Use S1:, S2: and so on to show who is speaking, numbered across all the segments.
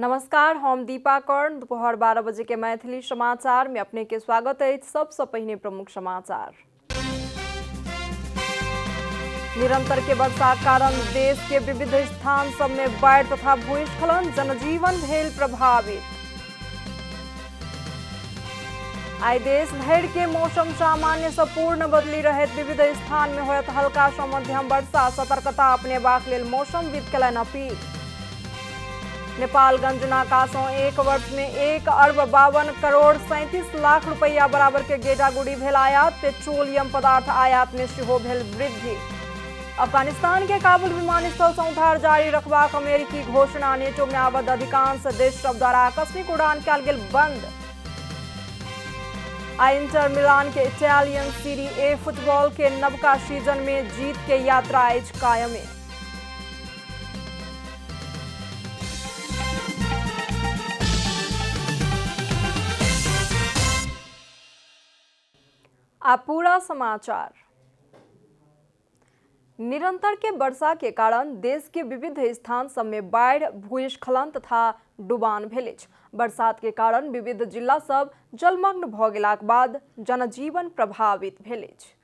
S1: नमस्कार, हम दीपा कर्ण। दोपहर 12 बजे के मैथिली समाचार में अपने के स्वागत है। सबसे पहले प्रमुख समाचार। निरंतर के वर्षा कारण देश के विविध स्थान सब में बाढ़ तथा भूस्खलन, जनजीवन भेल प्रभावित। आई देश भर के मौसम सामान्य से पूर्ण बदली रहे। विविध स्थान में होयत हल्का से मध्यम वर्षा, सतर्कता अपनेबाक लेल मौसमविद केलनि अपील। नेपालगंज नाका से एक वर्ष में 1,52,37,00,000 रुपया बराबर के गेटागुड़ी भेल आयात। पेट्रोलियम पदार्थ आयात में सेहो भेल वृद्धि। अफगानिस्तान के काबुल विमानस्थल से उद्धार जारी रखबाक अमेरिकी घोषणा। नेटो में आबद्ध अधिकांश देश सब द्वारा आकस्मिक उड़ान कयल गेल बंद। आ इंटर मिलान के इटालियन सीरी ए फुटबॉल के नवका सीजन में जीत के यात्रा आज कायमे। आप पूरा समाचार। निरंतर के वर्षा के कारण देश के विविध स्थान सब में बाढ़, भूस्खलन तथा डुबान भेल अछि। बरसात के कारण विविध जिला सब जलमग्न भ गेलाक बाद जनजीवन प्रभावित भेल अछि।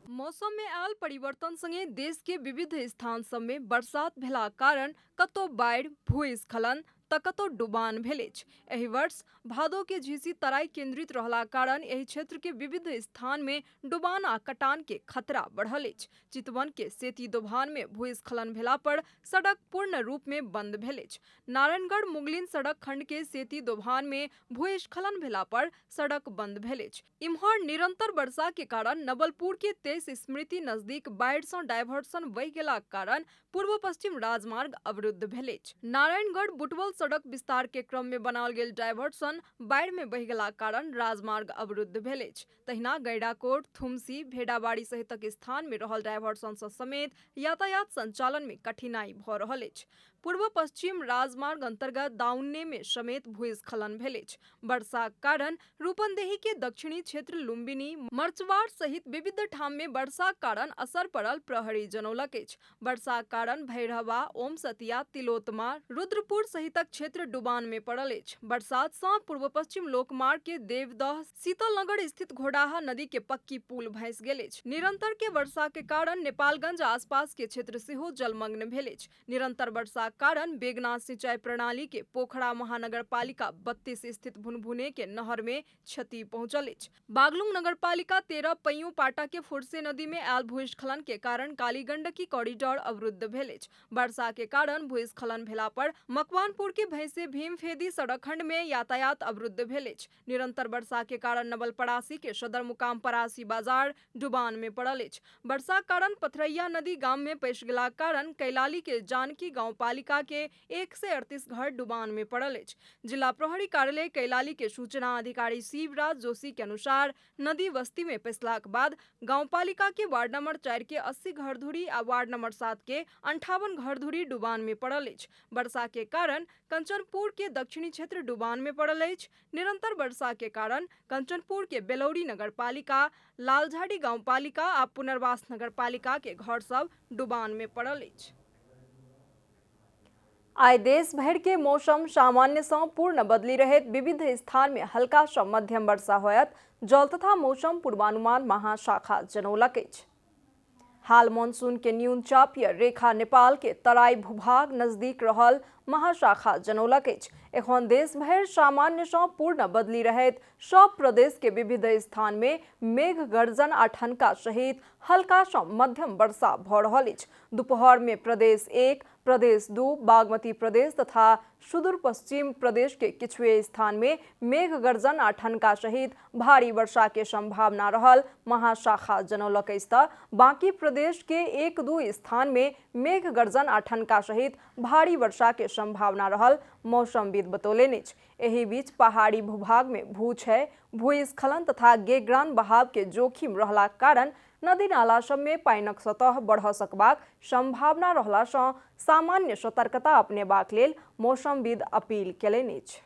S1: मौसम में आयल परिवर्तन संगे देश के विविध स्थान सब में बरसात भेलाक कारण कतौ बाढ़, भूस्खलन त कतौ डुबान भेल अछि। एहि वर्ष भादो के झीसी तराई केंद्रित रहला कारण एहि क्षेत्र के विविध स्थान में डुबान आ कटान के खतरा बढ़ल अछि। चितवन के सेती दोभान में भूस्खलन भेला पर सड़क पूर्ण रूप में बंद भेल अछि। नारायणगढ़ मुगलिन सड़क खंड के सेती दोभान में भूस्खलन भेला पर सड़क बंद भेल अछि। इम्हर निरंतर वर्षा के कारण नवलपुर के 23 स्मृति नजदीक बाढ़ से डायवर्सन बहि गेलाक कारण पूर्व पश्चिम राजमार्ग अवरुद्ध भेल अछि। नारायणगढ़ बुटवल सड़क विस्तार के क्रम में बनाओल गेल डायवर्सन बाढ़ में बहि गेलाक कारण राजमार्ग अवरुद्ध भेल अछि। तहिना गैड़ाकोट, थुमसी, भेड़ाबाड़ी सहितक स्थान में रहल डायवर्सन से समेत यातायात संचालन में कठिनाई भ रहल अछि। पूर्व पश्चिम राजमार्ग अंतर्गत दाउन्ने में समेत भूस्खलन भेल अछि। वर्षा कारण रूपंदेही के दक्षिणी क्षेत्र लुम्बिनी, मर्चवाड़ सहित विविध ठाम में वर्षा कारण असर पड़ल प्रहरी जनौलक अछि। वर्षा कारण भैरहवा, ओमसतिया, तिलोत्तमा, रुद्रपुर सहितक क्षेत्र डुबान में पड़ल अछि। बरसात से पूर्व पश्चिम लोकमार्ग के देवदह शीतलनगर स्थित घोड़ाहा नदी के पक्की पुल भंसि गेल अछि। निरंतर के वर्षा के कारण नेपालगंज आसपास के क्षेत्र सेहो जलमग्न भेल अछि। निरंतर वर्षा कारण बेगना सिंचाई प्रणाली के पोखरा महानगर पालिका 32 स्थित भुनभुने के नहर में क्षति पहुंचल अछि। बागलुंग नगर पालिका 13 पैयूं पाटा के फुरसे नदी में आयल भूस्खलन के कारण काली गंडकी कॉरिडोर अवरुद्ध भेल अछि। वर्षा के कारण भूस्खलन भेला पर मकवानपुर के भैंसे भीमफेदी सड़क खंड में यातायात अवरुद्ध भेल अछि। निरंतर वर्षा के कारण नवलपरासी के सदर मुकाम परासी बाजार डुबान में पड़ल अछि। वर्षा कारण पथरैया नदी गाम में पैसि गेलाक कारण कैलाली के जानकी गांव पालिका के 138 घर डुबान में पड़ल अछि। जिला प्रहरी कार्यालय कैलाली के सूचना अधिकारी शिवराज जोशी के अनुसार नदी बस्ती में पैसलाक बाद गांव पालिका के वार्ड नंबर 4 के 80 घर धुरी आ वार्ड नंबर 7 के 58 घर धुरी डुबान में पड़ल अछि। वर्षा के कारण कंचनपुर के दक्षिणी क्षेत्र डुबान में पड़ल अछि। निरंतर वर्षा के कारण कंचनपुर के बेलौरी नगर पालिका, लालझाड़ी गांव पालिका आ पुनर्वास नगर पालिका के घर सब डुबान में पड़ल अछि। आई देश भर के मौसम सामान्य से पूर्ण बदली रहे। विविध स्थान में हल्का से मध्यम वर्षा होयत जल तथा मौसम पूर्वानुमान महाशाखा जनौलक अछि। हाल मानसून के न्यून चापीय रेखा नेपाल के तराई भूभाग नजदीक रहल महाशाखा जनौलक अछि। एखन देश भर सामान्य से पूर्ण बदली रहैत सब प्रदेश के विविध स्थान में मेघ गर्जन आ ठनका सहित हल्का से मध्यम वर्षा भ रहल अछि। दोपहर में प्रदेश 1, प्रदेश 2, बागमती प्रदेश तथा सुदूर पश्चिम प्रदेश के किछुए स्थान में मेघ गर्जन आ ठनका सहित भारी वर्षा के संभावना रहल महाशाखा जनौलक अछि त बाकी प्रदेश के 1-2 स्थान में मेघ गर्जन आ ठनका सहित भारी वर्षा के संभावना रहल मौसमविद बतौलनि अछि। एहि बीच पहाड़ी भूभाग में भूक्षय, भूस्खलन तथा गेग्रान बहाव के जोखिम रहलाक कारण नदी नाला सब में पानिक सतह बढ़ सकबाक संभावना रहला सँ सामान्य सतर्कता अपनेबाक लेल मौसमविद अपील केलनि अछि।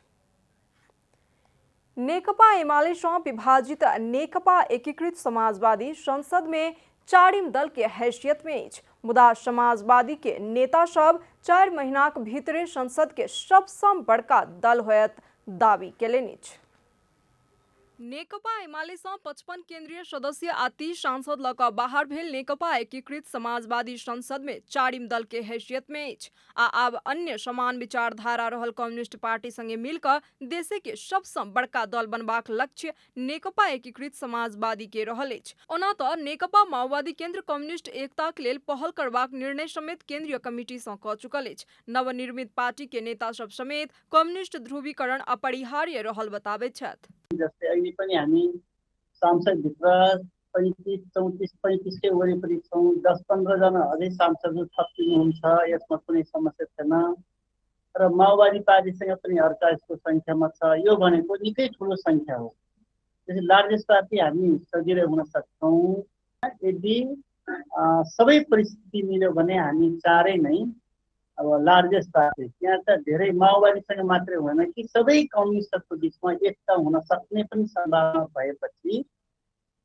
S1: नेकपा एमाले सँ विभाजित नेकपा एकीकृत समाजवादी संसद में चारिम दल के हैसियत में अछि। मुदा समाजवादी के नेता सब 4 महीनाक भीतरे संसद के सबसँ बड़का दल होयत दावी केलनि अछि। नेकपा एमाले सँ 55 केंद्रीय सदस्य आ 30 सांसद लऽ कऽ बाहर भेल नेकपा एकीकृत समाजवादी संसद में 4म दल के हैसियत में अछि आ आब अन्य समान विचारधारा रहल कम्युनिस्ट पार्टी संगे मिलकर देशे के सबसँ बड़का दल बनबाक लक्ष्य नेकपा एकीकृत समाजवादी के रहल अछि। ओना तऽ नेकपा माओवादी केंद्र कम्युनिस्ट एकताक लेल पहल करबाक निर्णय समेत केंद्रीय कमिटी सँ कऽ चुकल अछि। नवनिर्मित पार्टी के नेता सब समेत कम्युनिस्ट ध्रुवीकरण अपरिहार्य रहल बताबैत छथि।
S2: जस्तै अहिले पनि हामी सांसदभित्र 35 के वरिपरि छौँ। 10-15 जना अझै सांसदहरू थपिनुहुन्छ, यसमा कुनै समस्या छैन र माओवादी पार्टीसँग पनि 48 को संख्यामा छ। यो भनेको निकै ठुलो संख्या हो। त्यसैले लार्जेस्ट पार्टी हामी सजिलै हुन सक्छौँ। यदि सबै परिस्थिति मिल्यो भने हामी चारै नै अब लार्जेस्ट पार्टी। यहाँ त धेरै माओवादीसँग मात्रै होइन कि सबै कम्युनिस्टहरूको बिचमा एकता हुन सक्ने पनि सम्भावना भएपछि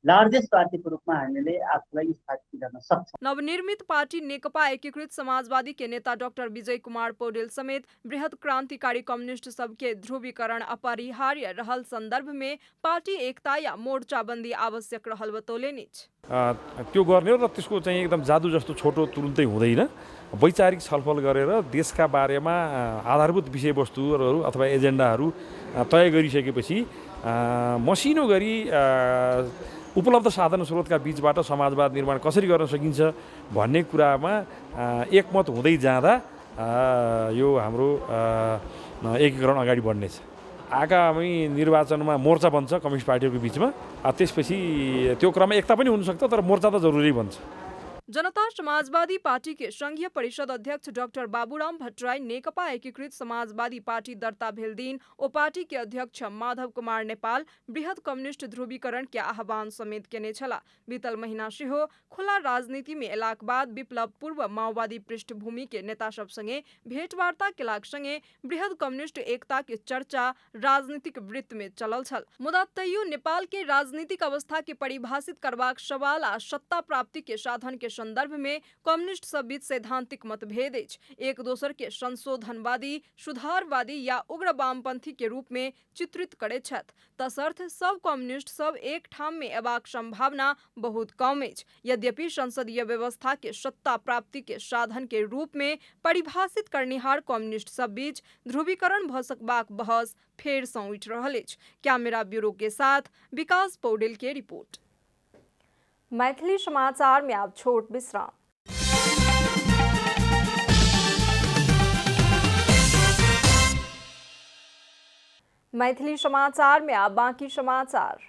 S2: लार्जेस्ट पार्टीको रूपमा हामीले आफूलाई स्थापित गर्न सक्छौँ।
S1: नवनिर्मित पार्टी नेकपा एकीकृत समाजवादी के नेता डॉक्टर विजय कुमार पौडेल समेत बृहत क्रांतिकारी कम्युनिस्ट सबके ध्रुवीकरण अपरिहार्य रहल संदर्भ में पार्टी एकता या मोर्चाबंदी आवश्यक रहल बतौलेनि।
S3: त्यो गर्ने र त्यसको चाहिँ एकदम जादु जस्तो छोटो तुरुन्तै हुँदैन। वैचारिक छलफल गरेर देशका बारेमा आधारभूत विषयवस्तुहरू अथवा एजेन्डाहरू तय गरिसकेपछि मसिनो गरी उपलब्ध साधन स्रोतका बीचबाट समाजवाद निर्माण कसरी गर्न सकिन्छ भन्ने कुरामा एकमत हुँदै जाँदा यो हाम्रो एकीकरण अगाडि बढ्नेछ। आगामी निर्वाचनमा मोर्चा बन्छ कम्युनिस्ट पार्टीहरूको बीचमा। त्यसपछि त्यो क्रममा एकता पनि हुन सक्छ, तर मोर्चा त जरुरी बन्छ।
S1: जनता समाजवादी पार्टी के संघीय परिषद अध्यक्ष डॉक्टर बाबूराम भट्टराई नेकपा एकीकृत समाजवादी पार्टी दर्ता भेल दिन ओ पार्टी के अध्यक्ष माधव कुमार नेपाल बृहत कम्युनिस्ट ध्रुवीकरण के आह्वान समेत केने छला। बीतल महीना सेहो खुला राजनीति में एलाक बाद विप्लव पूर्व माओवादी पृष्ठभूमि के नेता सब संगे भेंटवार्ता केलाक संगे बृहत कम्युनिस्ट एकता के चर्चा राजनीतिक वृत्त में चलल छल। मुदा तैयो नेपाल के राजनीतिक अवस्था के परिभाषित करबाक सवाल आ सत्ता प्राप्ति के साधन के संदर्भ में कम्युनिस्ट सब बीच सैद्धांतिक मतभेद अछि। एक दोसर के संशोधनवादी, सुधारवादी या उग्र वामपंथी के रूप में चित्रित करैत छथि। तसर्थ सब कम्युनिस्ट सब एक ठाम में एबाक संभावना बहुत कम अछि। यद्यपि संसदीय व्यवस्था के सत्ता प्राप्ति के साधन के रूप में परिभाषित करनिहार कम्युनिस्ट सब बीच ध्रुवीकरण भ सकबाक बहस फेर सँ उठि रहल अछि। कैमरा ब्यूरो के साथ विकास पौडेल के रिपोर्ट। मैथिली समाचार में आप छोट विश्राम। मैथिली समाचार में आप बाकी समाचार।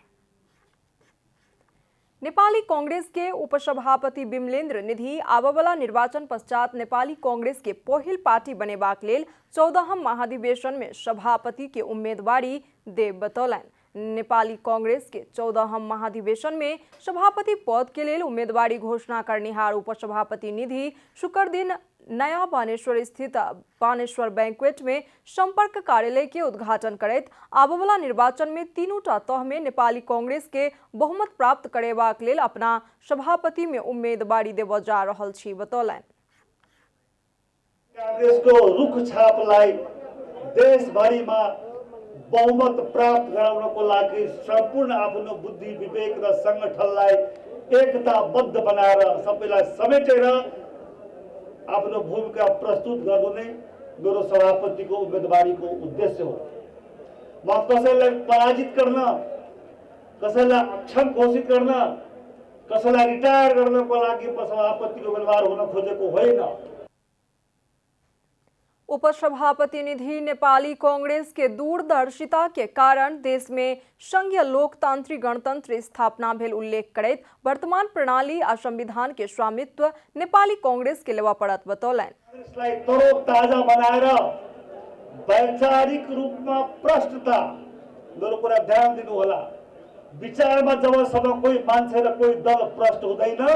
S1: नेपाली कांग्रेस के उपसभापति विमलेन्द्र निधि आबवला निर्वाचन पश्चात नेपाली कांग्रेस के पहिल पार्टी बनेबाक लेल 14हम महाधिवेशन में सभापति के उम्मीदवारी देव बतौलनि। नेपाली कांग्रेस के 14हम महाधिवेशन में सभापति पद के लेल उम्मीदवारी घोषणा करनिहार उपसभापति निधि शुक्र दिन नया बानेश्वर स्थित बानेश्वर बैंक्वेट में संपर्क कार्यालय के उद्घाटन करैत आबवला निर्वाचन में तीनूटा तह में नेपाली कांग्रेस के बहुमत प्राप्त करेबाक लेल अपना सभापति में उम्मीदवारी देव जा रहल छी बतौलनि।
S4: कांग्रेस को रुख छापलाई देशभरिमा बहुमत प्राप्त गराउनको लागि सम्पूर्ण आफ्नो बुद्धि विवेक र संगठनलाई एकताबद्ध बनाएर सबैलाई समेटेर आफ्नो भूमिका प्रस्तुत गर्नु नै मेरो सभापतिको उम्मेदवारीको उद्देश्य हो। म कसैलाई पराजित गर्न, कसैलाई अक्षम घोषित गर्न, कसैलाई रिटायर गर्नको लागि म सभापतिको उम्मेदवार हुन खोजेको होइन।
S1: उपसभापति निधि नेपाली कांग्रेस के दूरदर्शिता के कारण देश में संघीय लोकतांत्रिक गणतंत्र स्थापना भेल उल्लेख करैत वर्तमान प्रणाली आ संविधान के स्वामित्व नेपाली कांग्रेस के लेवा पड़त बतौलनि।
S4: कांग्रेसलाई तरोताजा बनाएर वैचारिक रूपमा प्रष्टता, मेरो कुरा ध्यान दिनु होला, विचारमा जबसम्म कोही मान्छे र कोही दल प्रष्ट हुँदैन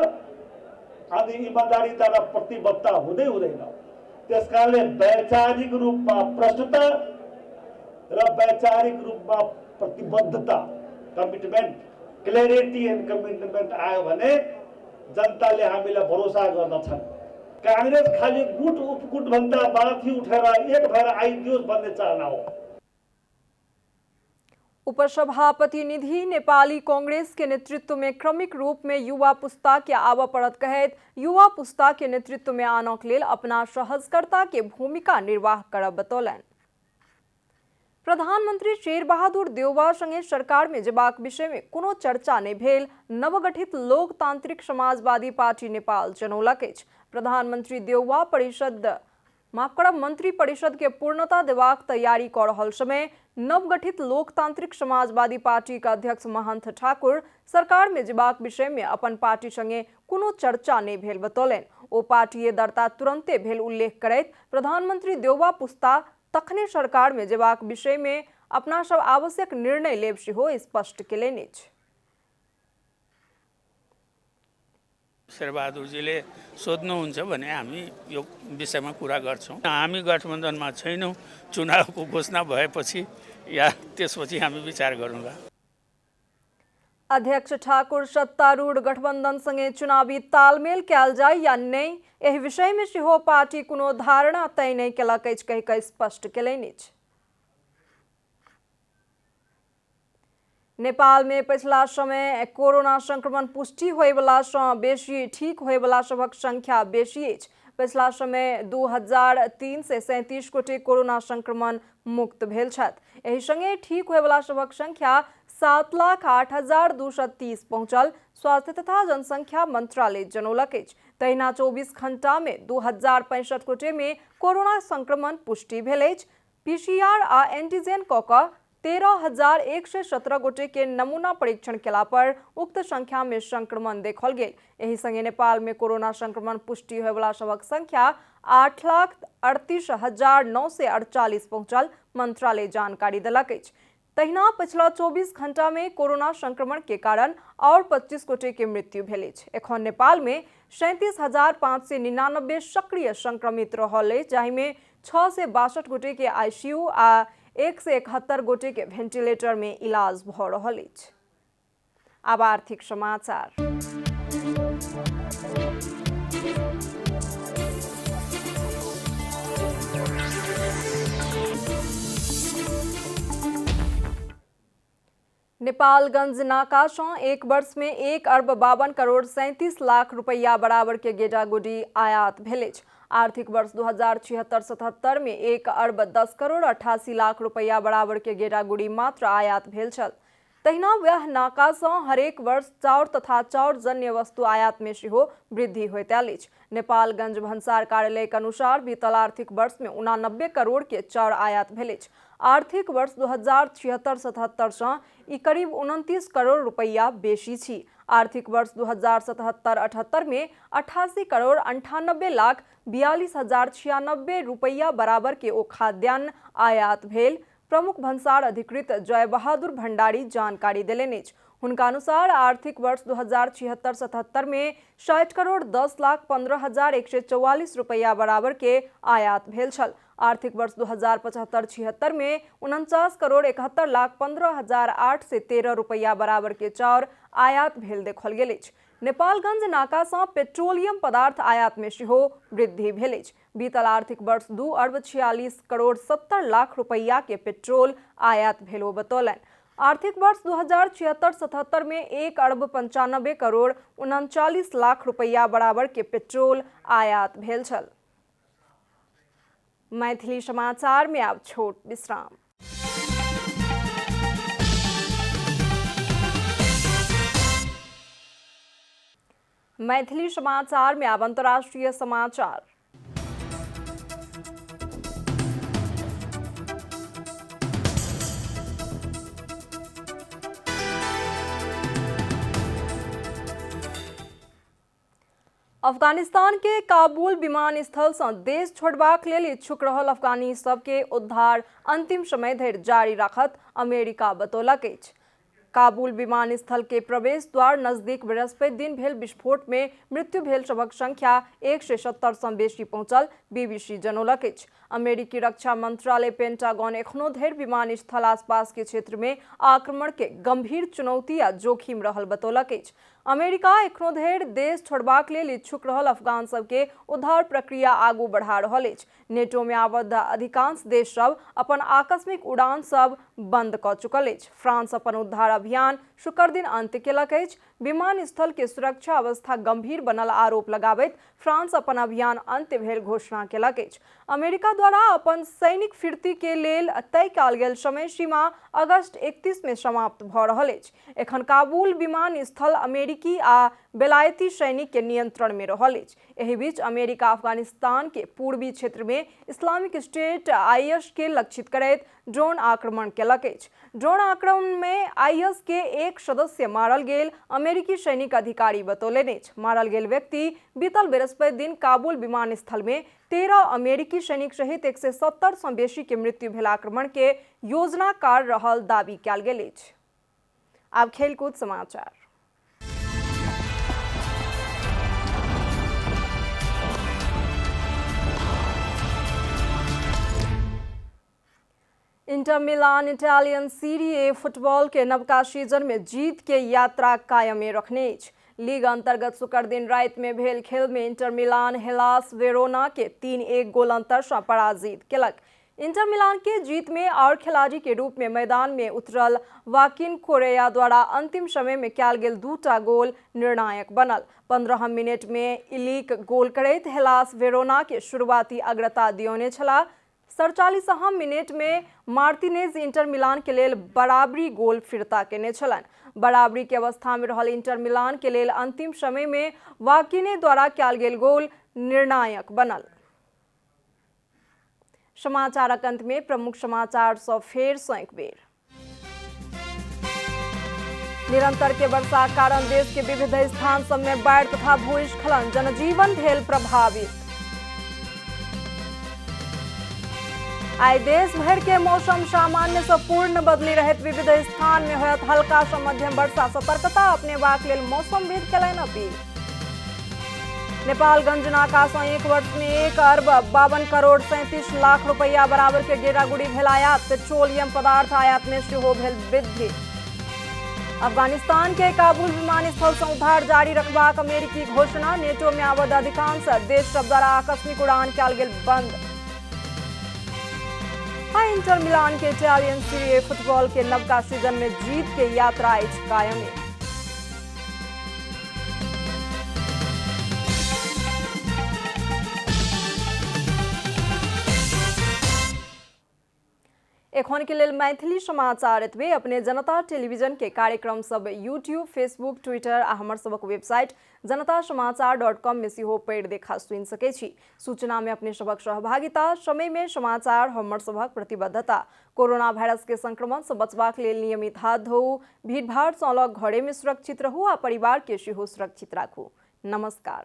S4: अनि इमानदारीता र प्रतिबद्धता हुँदैन। त्यसकारणले वैचारिक रूपमा प्रष्टता र वैचारिक रूपमा प्रतिबद्धता, कमिटमेन्ट, क्ल्यारिटी एन्ड कमिटमेन्ट आयो भने जनताले हामीलाई भरोसा गर्दछन्। कांग्रेस खाली गुट उपगुट भन्दा माथि उठेर एक भएर आइदियोस् भन्ने चाहना हो।
S1: उपसभापति निधि नेपाली कांग्रेस के नेतृत्व में क्रमिक रूप में युवा पुस्ता के आवा पड़त कहित युवा पुस्ता के नेतृत्व में आनक लेल अपना सहजकर्ता के भूमिका निर्वाह करब बतौलन। प्रधानमंत्री शेर बहादुर देउवा संगे सरकार में जेबाक विषय में कोनो चर्चा नहीं भेल नवगठित लोकतांत्रिक समाजवादी पार्टी नेपाल जनौलक अछि। प्रधानमंत्री देउवा मंत्री परिषद के पूर्णता देबाक तैयारी कर रहल समय नवगठित लोकतांत्रिक समाजवादी पार्टी का अध्यक्ष महंत ठाकुर सरकार में जेबाक विषय में अपन पार्टी संगे कोनो चर्चा नहीं भेल बतौलन। ओ पार्टी दरता तुरंते भेल उल्लेख करैत प्रधानमंत्री देउवा पुस्ता तखने सरकार में जेबाक विषय में अपना सब आवश्यक निर्णय लेब सेहो स्पष्ट केलनि अछि।
S5: शेरबहादुरजीले सोध्नुहुन्छ भने हामी यो विषयमा कुरा गर्छौँ। हामी गठबन्धनमा छैनौँ, चुनावको घोषणा भएपछि या त्यसपछि हामी विचार गरौँला।
S1: अध्यक्ष ठाकुर सत्तारूढ़ गठबंधन संगे चुनावी तालमेल कयल जाय या नहीं एहि विषय में सेहो पार्टी कोनो धारणा तय नहीं केलक अछि कहि कऽ स्पष्ट केलनि अछि। नेपाल में पिछला समय कोरोना संक्रमण पुष्टि होय वाला सँ बेसी ठीक होय वाला सभक संख्या बेसी अछि। पिछला समय 2337 गोटे कोरोना संक्रमण मुक्त भेल छथि। एहि संगे ठीक होय वाला सभक संख्या 7,08,230 पहुंचल स्वास्थ्य तथा जनसंख्या मंत्रालय जनौलक अछि। तहिना 24 घंटा में 2065 गोटे में कोरोना संक्रमण पुष्टि भेल अछि। पीसीआर आ एंटीजन कऽ कऽ 13,117 गोटे के नमूना परीक्षण केला पर उक्त संख्या में संक्रमण देखल गेल। एहि संगे नेपाल में कोरोना संक्रमण पुष्टि होय वाला सभक संख्या 8,38,948 पहुंचल मंत्रालय जानकारी देलक अछि। तहिना पिछला 24 घंटा में कोरोना संक्रमण के कारण और 25 गोटे के मृत्यु भेल अछि। एखन नेपाल में 37,599 सक्रिय संक्रमित रहल अछि, जाहि में 662 गोटे के आईसीयू आ 171 गोटे के वेंटिलेटर में इलाज भ रहल अछि। आब आर्थिक समाचार। नेपालगंज नाका सँ एक वर्ष में 1 अरब 52 करोड़ 37 लाख रुपया बराबर के गेडागुडी आयात भेल अछि। आर्थिक वर्ष 2076-77 में 1 अरब 10 करोड़ 88 लाख रुपया बराबर के गेडागुडी मात्र आयात भेल छल। तहिना वह नाका सँ हरेक वर्ष चाउर तथा चाउर जन्य वस्तु आयात में सेहो वृद्धि होइत आयल अछि। नेपालगंज भन्सार कार्यालय के अनुसार बीतल आर्थिक वर्ष में 89 करोड़ के चाउर आयात भेल अछि। आर्थिक वर्ष 2076-77 सँ ई करीब 29 करोड़ रुपया बेसी छी। आर्थिक वर्ष 2077-78 में 88 करोड़ 98 लाख 42,096 रुपया बराबर के ओ खाद्यान्न आयात भेल। प्रमुख भन्सार अधिकृत जय बहादुर भंडारी जानकारी देलनि अछि। हुनका अनुसार आर्थिक वर्ष 2076-77 में 60 करोड़ 10 लाख 15,144 रुपया बराबर के आयात भेल छल। आर्थिक वर्ष 2075-76 में 49 करोड़ 71 लाख 15,813 रुपया बराबर के चाउर आयात भेल देखल गेल अछि। नेपालगंज नाका सँ पेट्रोलियम पदार्थ आयात में सेहो वृद्धि भेल अछि। बीतल आर्थिक वर्ष 2 अरब 46 करोड़ 70 लाख रुपया के पेट्रोल आयात भेलो बतौलन। आर्थिक वर्ष 2076-77 में 1 अरब 95 करोड़ 39 लाख रुपया बराबर के पेट्रोल आयात भेल छल। मैथिली समाचार में अब छोट विश्राम। मैथिली समाचार में अब अंतर्राष्ट्रीय समाचार। अफगानिस्तान के काबुल विमानस्थल से देश छोड़बाक लेल इच्छुक रहल अफगानी सबके उद्धार अंतिम समय धरि जारी राखत अमेरिका बतौलक अछि। काबुल विमानस्थल के प्रवेश द्वार नजदीक बृहस्पति दिन भेल विस्फोट में मृत्यु भेल सभक संख्या 170 सँ बेसी पहुंचल, बीबीसी जनौलक अछि। अमेरिकी रक्षा मंत्रालय पेंटागन एखनो धरि विमानस्थल आसपास के क्षेत्र में आक्रमण के गंभीर चुनौती आ जोखिम रहल बतौलक अछि। अमेरिका एखनो धरि देश छोड़बाक लेल इच्छुक रहल अफगान सबके उद्धार प्रक्रिया आगू बढ़ा रहल अछि। नेटो में आबद्ध अधिकांश देश सब अपन आकस्मिक उड़ान सब बंद क चुकल अछि। फ्रांस अपन उद्धार अभियान शुक्र दिन अंत केलक अछि। विमानस्थल के सुरक्षा अवस्था गंभीर बनल आरोप लगाबैत फ्रांस अपन अभियान अंत भेल घोषणा केलक अछि। अमेरिका द्वारा अपन सैनिक फिरती के लेल तय कयल गेल समय सीमा अगस्त 31 में समाप्त भ रहल अछि। एखन काबुल विमानस्थल अमेरिकी आ बेलायती सैनिक के नियंत्रण में रहल अछि। एहि बीच अमेरिका अफगानिस्तान के पूर्वी क्षेत्र में इस्लामिक स्टेट IS के लक्षित करैत ड्रोन आक्रमण केलक अछि। ड्रोन आक्रमण में IS के एक सदस्य मारल गेल, अमेरिकी सैनिक अधिकारी बतौलनि अछि। मारल गेल व्यक्ति बीतल बृहस्पति दिन काबुल विमानस्थल में 13 अमेरिकी सैनिक सहित 170 सँ बेसी के मृत्यु भेल आक्रमण के योजनाकार रहल दावी कयल गेल अछि। आब खेलकूद समाचार। इंटर मिलान इटालियन सीरी ए फुटबॉल के नवका सीजन में जीत के यात्रा कायमे रखने अछि। लीग अंतर्गत शुक्र दिन रात में भेल खेल में इंटर मिलान हेलास वेरोना के 3-1 गोल अंतर से पराजित केलक। इंटर मिलान के जीत में और खिलाड़ी के रूप में मैदान में उतरल वाकिन कोरेया द्वारा अंतिम समय में कयल गेल 2टा गोल निर्णायक बनल। 15 मिनट में इलिक गोल करैत हेलास वेरोना के शुरुआती अग्रता दियौने छला। 47 मिनट में मार्टिनेज इंटर मिलान के लेल बराबरी गोल फिरता केने छलन। बराबरी के अवस्था में रहल इंटर मिलान के लेल अंतिम समय में वाकिने द्वारा कयल गेल गोल निर्णायक बनल। समाचारक अंत में प्रमुख समाचार सँ फेर सँ एक बेर। निरंतर के वर्षाक कारण देश के विविध स्थान सब में बाढ़ तथा भूस्खलन, जनजीवन भेल प्रभावित। आई देश भर के मौसम सामान्य से पूर्ण बदली रहत, विविध स्थान में होयत हल्का से मध्यम वर्षा, सतर्कता अपनेबाक लेल मौसमविद केलनि अपील। नेपालगंज नाका से 1 वर्ष में 1 अरब 52 करोड़ 37 लाख रुपया बराबर के गेरागुड़ी भेल आयात, पेट्रोलियम पदार्थ आयात में सेहो भेल वृद्धि। अफगानिस्तान के काबुल विमानस्थल से उद्धार जारी रखबाक अमेरिकी घोषणा, नेटो में आबद्ध अधिकांश देश सब द्वारा आकस्मिक उड़ान कयल गेल बंद। इंटर मिलान के इटालियन सीरी ए फुटबॉल के नवका सीजन में जीत के यात्रा अछि कायमे। एखन के लेल मैथिली समाचार एतबे। अपने जनता टेलीविजन के कार्यक्रम सब यूट्यूब, फेसबुक, ट्विटर आ हमर सबक वेबसाइट जनतासमाचार.com में सेहो पढ़ि देखा सुनि सकै छी। सूचना में अपने सबक सहभागिता, समय में समाचार हमर सबक प्रतिबद्धता। कोरोना वायरस के संक्रमण से बचबाक लेल नियमित हाथ धोऊ, भीड़ भाड़ सँ अलग घरे में सुरक्षित रहू आ परिवार के सेहो सुरक्षित राखू। नमस्कार।